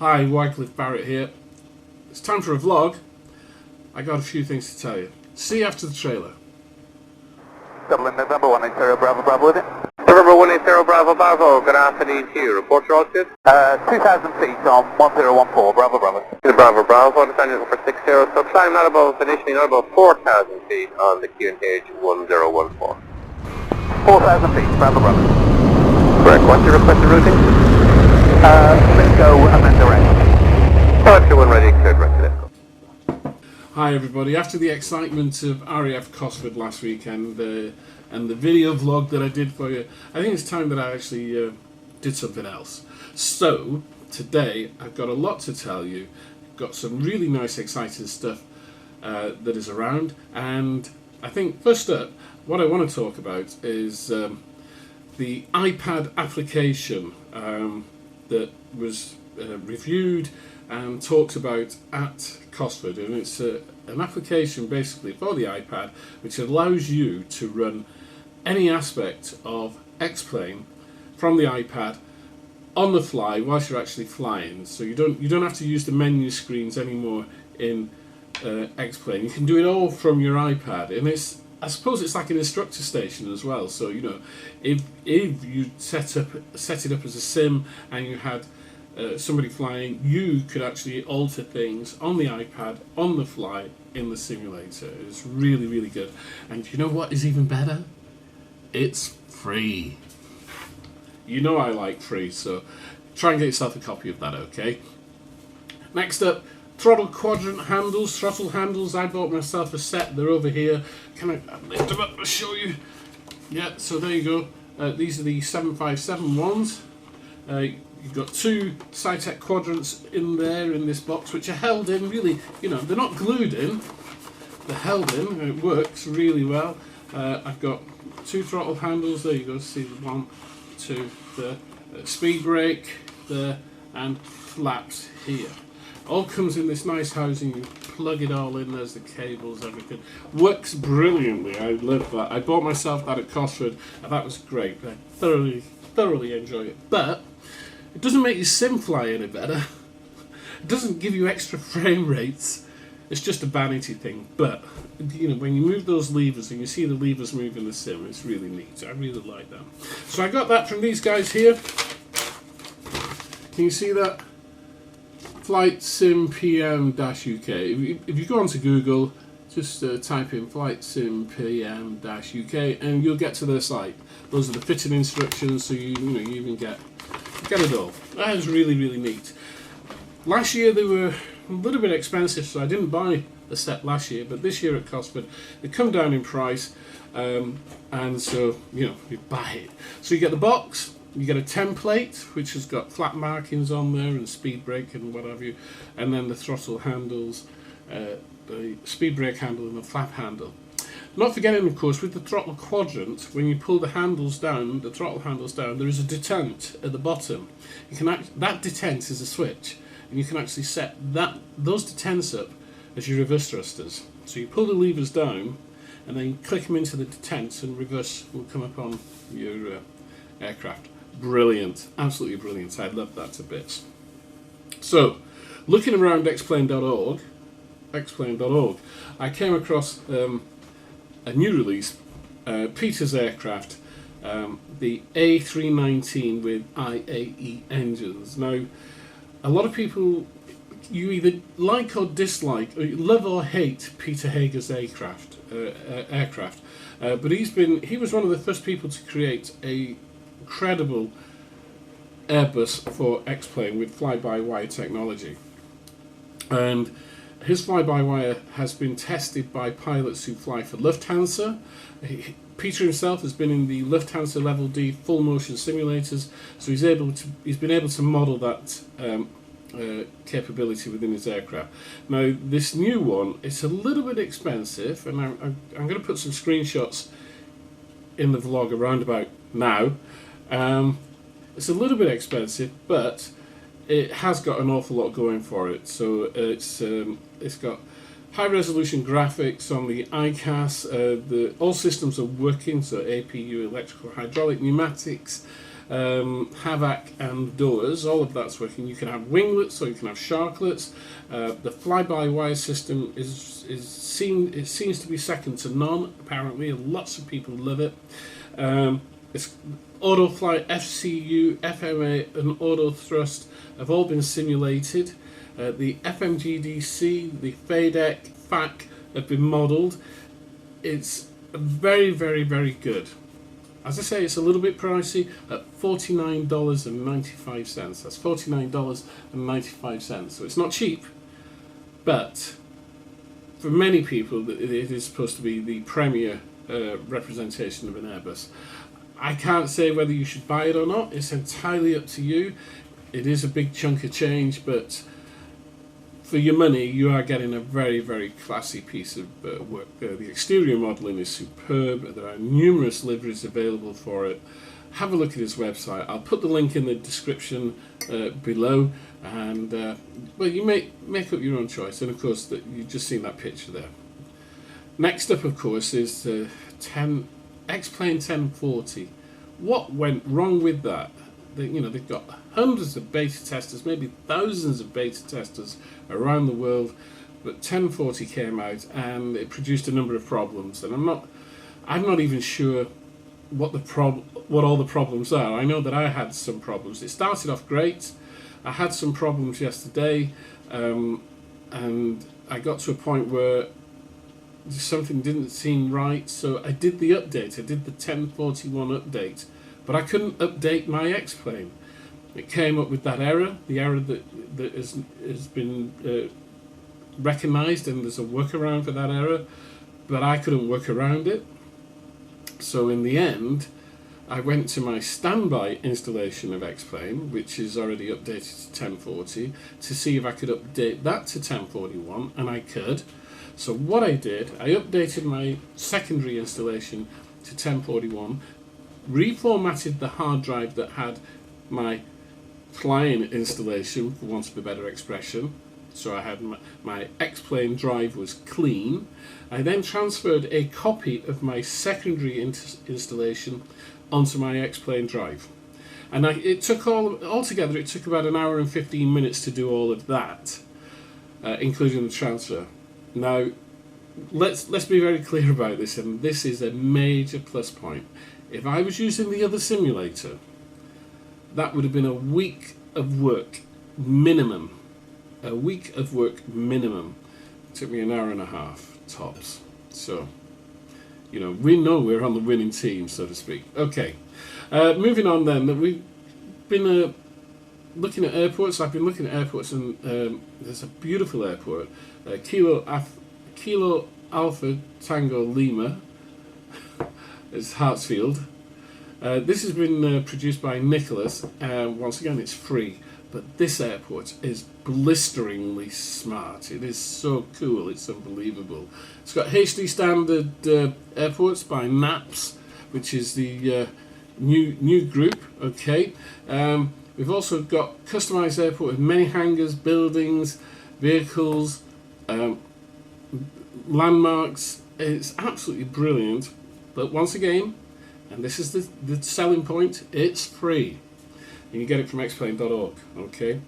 Hi, Wycliffe Barrett here. It's time for a vlog. I got a few things to tell you. See you after the trailer. Dublin, November 180 Bravo Bravo with it. November 180 Bravo Bravo, good afternoon to you. Report your altitude. 2,000 feet on 1014 Bravo Bravo. Bravo Bravo, descending for 60, so climb not above, initially not above 4,000 feet on the QNH 1014. 4,000 feet, Bravo Bravo. Correct, what's your requested routing? Let's go amend direct. Departure 1 ready, cleared direct, let's go. Hi everybody. After the excitement of RAF Cosford last weekend and the video vlog that I did for you, I think it's time that I actually did something else. So today I've got a lot to tell you. I've got some really nice exciting stuff that is around, and I think first up what I want to talk about is the iPad application that was reviewed and talked about at Cosford, and it's an application basically for the iPad which allows you to run any aspect of XPlane from the iPad on the fly whilst you're actually flying. So you don't have to use the menu screens anymore in XPlane. You can do it all from your iPad, and I suppose it's like an instructor station as well. So you know, if you set it up as a sim and you had somebody flying, you could actually alter things on the iPad on the fly in the simulator. It's really, really good. And you know what is even better? It's free. You know I like free, so try and get yourself a copy of that, okay? Next up, throttle quadrant handles, throttle handles. I bought myself a set. They're over here. Can I lift them up to show you? Yeah, so there you go. These are the 757 ones. You've got two Cytec quadrants in there in this box, which are held in really, you know, they're not glued in, they're held in, and it works really well. I've got two throttle handles, there you go, see the one, two, the speed brake there, and flaps here. All comes in this nice housing, you plug it all in, there's the cables, everything. Works brilliantly, I love that. I bought myself that at Cosford, and that was great. I thoroughly enjoy it. But it doesn't make your sim fly any better. It doesn't give you extra frame rates. It's just a vanity thing. But you know, when you move those levers and you see the levers move in the sim, it's really neat. I really like that. So I got that from these guys here. Can you see that? Flight Sim PM-UK. If you go onto Google, just type in Flight Sim PM-UK and you'll get to their site. Those are the fitting instructions, so you even get it all. That is really, really neat. Last year they were a little bit expensive, so I didn't buy the set last year, but this year at Cosford they come down in price, and so you buy it. So you get the box, you get a template which has got flat markings on there and speed brake and what have you, and then the throttle handles, the speed brake handle and the flap handle. Not forgetting, of course, with the throttle quadrant, when you pull the handles down, the throttle handles down, there is a detent at the bottom. You can that detent is a switch, and you can actually set those detents up as your reverse thrusters. So you pull the levers down, and then you click them into the detents, and reverse will come up on your aircraft. Brilliant, absolutely brilliant. I love that to bits. So, looking around XPlane.org, I came across a new release, Peter's aircraft, the A319 with IEA Engines. Now, a lot of people, you either like or dislike, or love or hate Peter Hager's aircraft, but he was one of the first people to create a incredible Airbus for XPlane with fly-by-wire technology, and his fly-by-wire has been tested by pilots who fly for Lufthansa. Peter himself has been in the Lufthansa Level D full motion simulators, so he's been able to model that capability within his aircraft. Now this new one, it's a little bit expensive, and I'm going to put some screenshots in the vlog around about now. It's a little bit expensive, but it has got an awful lot going for it. So it's got high resolution graphics on the ICAS. All systems are working, so APU, electrical, hydraulic, pneumatics, Havoc and doors, all of that's working. You can have winglets or you can have sharklets. The fly-by-wire system seems to be second to none, apparently. Lots of people love it. It's Autofly FCU, FMA and Auto Thrust have all been simulated. The FMGDC, the FADEC, FAC have been modelled. It's very, very, very good. As I say, it's a little bit pricey at $49.95. That's $49.95. So it's not cheap, but for many people, it is supposed to be the premier representation of an Airbus. I can't say whether you should buy it or not. It's entirely up to you. It is a big chunk of change, but for your money, you are getting a very, very classy piece of work. The exterior modelling is superb. There are numerous liveries available for it. Have a look at his website. I'll put the link in the description below, and well, you make up your own choice. And of course, you've just seen that picture there. Next up, of course, is the XPlane 1040. What went wrong with that? They've got hundreds of beta testers, maybe thousands of beta testers around the world, but 1040 came out and it produced a number of problems, and I'm not even sure what all the problems are. I know that I had some problems. It started off great. I had some problems yesterday, and I got to a point where something didn't seem right, so I did the update. I did the 1041 update, but I couldn't update my XPlane. It came up with that error, the error that has been recognised, and there's a workaround for that error, but I couldn't work around it. So in the end, I went to my standby installation of XPlane, which is already updated to 1040, to see if I could update that to 1041, and I could. So what I did, I updated my secondary installation to 1041, reformatted the hard drive that had my flying installation, for want of a better expression. So I had my XPlane drive was clean. I then transferred a copy of my secondary installation onto my XPlane drive. And it took altogether it took about 1 hour and 15 minutes to do all of that, including the transfer. Now, let's be very clear about this, and this is a major plus point. If I was using the other simulator, that would have been a week of work minimum. A week of work minimum. It took me 1 hour and a half tops. So, we know we're on the winning team, so to speak. Okay, moving on then. We've been looking at airports. I've been looking at airports, and there's a beautiful airport, Kilo Alpha Tango Lima. It's Hartsfield. This has been produced by Nicholas. Once again, it's free, but this airport is blisteringly smart. It is so cool, it's unbelievable. It's got HD standard airports by NAPS, which is the new group. Okay. We've also got customized airport with many hangars, buildings, vehicles, landmarks. It's absolutely brilliant. But once again, and this is the selling point, it's free. You can get it from xplane.org. Okay.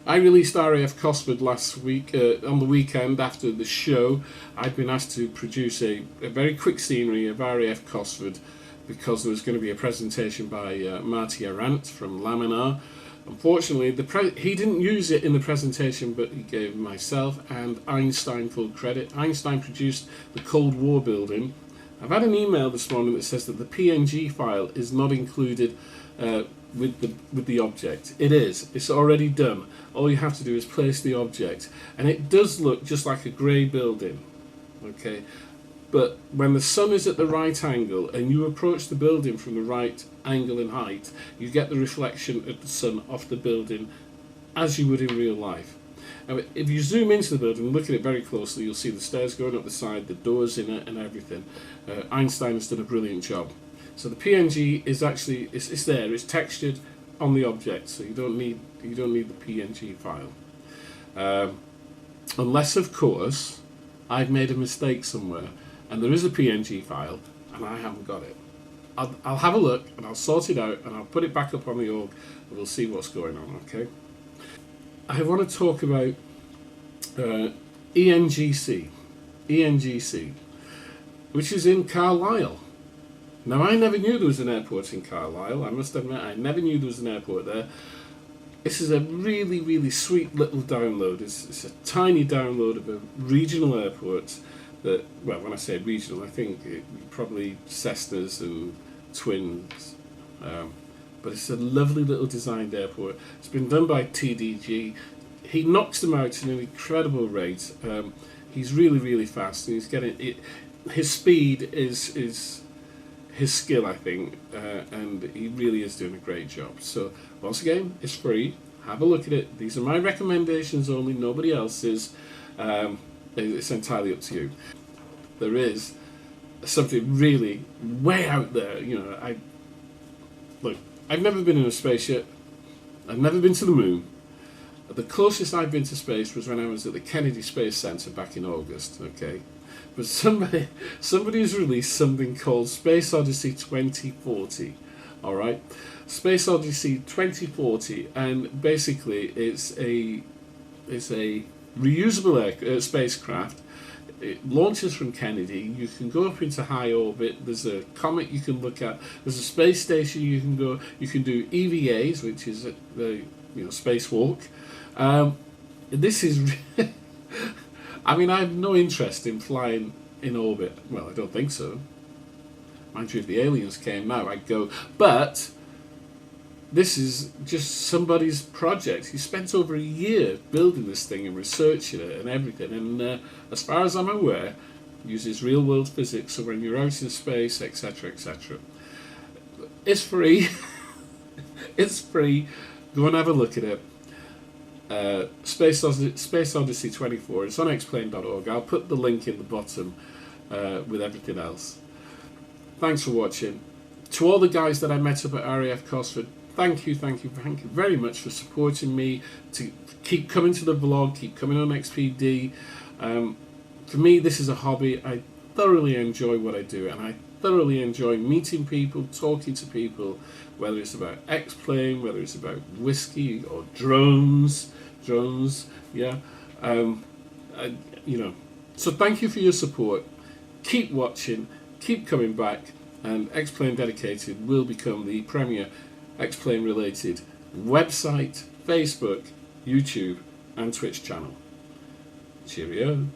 I released RAF Cosford last week, on the weekend after the show. I'd been asked to produce a very quick scenery of RAF Cosford because there was going to be a presentation by Marty Arant from Laminar. Unfortunately, he didn't use it in the presentation, but he gave myself and Einstein full credit. Einstein produced the Cold War building. I've had an email this morning that says that the PNG file is not included with the object. It is. It's already done. All you have to do is place the object, and it does look just like a grey building. Okay, but when the sun is at the right angle and you approach the building from the right angle and height, you get the reflection of the sun off the building as you would in real life. Now, if you zoom into the building and look at it very closely, you'll see the stairs going up the side, the doors in it, and everything. Einstein has done a brilliant job. So the PNG is actually it's there. It's textured on the object, so you don't need the PNG file, unless of course I've made a mistake somewhere and there is a PNG file and I haven't got it. I'll have a look and I'll sort it out and I'll put it back up on the org and we'll see what's going on, okay? I want to talk about ENGC, which is in Carlisle. Now, I never knew there was an airport in Carlisle. I must admit, I never knew there was an airport there. This is a really, really sweet little download. It's a tiny download of a regional airport that, well, when I say regional, I think probably Cessnas and Twins. But it's a lovely little designed airport. It's been done by TDG. He knocks them out at an incredible rate. He's really, really fast, and he's getting it. His speed is his skill, I think, and he really is doing a great job. So once again, it's free. Have a look at it. These are my recommendations only, nobody else's. It's entirely up to you. There is something really way out there. You know, I've never been in a spaceship. I've never been to the moon. The closest I've been to space was when I was at the Kennedy Space Center back in August. Okay. But somebody has released something called Space Odyssey 2040. All right, Space Odyssey 2040, and basically it's a reusable spacecraft. It launches from Kennedy. You can go up into high orbit. There's a comet you can look at. There's a space station you can go. You can do EVAs, which is the spacewalk. This is. I mean, I have no interest in flying in orbit. Well, I don't think so. Mind you, if the aliens came now, I'd go. But this is just somebody's project. He spent over a year building this thing and researching it and everything. And as far as I'm aware, uses real-world physics. So when you're out in space, etc., etc. It's free. It's free. Go and have a look at it. Space Odyssey 24. It's on XPlane.org. I'll put the link in the bottom with everything else. Thanks for watching. To all the guys that I met up at RAF Cosford, thank you very much for supporting me, to keep coming to the vlog, keep coming on XPD. For me, this is a hobby. I thoroughly enjoy what I do, and I thoroughly enjoy meeting people, talking to people, whether it's about XPlane, whether it's about whiskey or drones, yeah. So thank you for your support. Keep watching, keep coming back, and XPlane Dedicated will become the premier XPlane related website, Facebook, YouTube, and Twitch channel. Cheerio.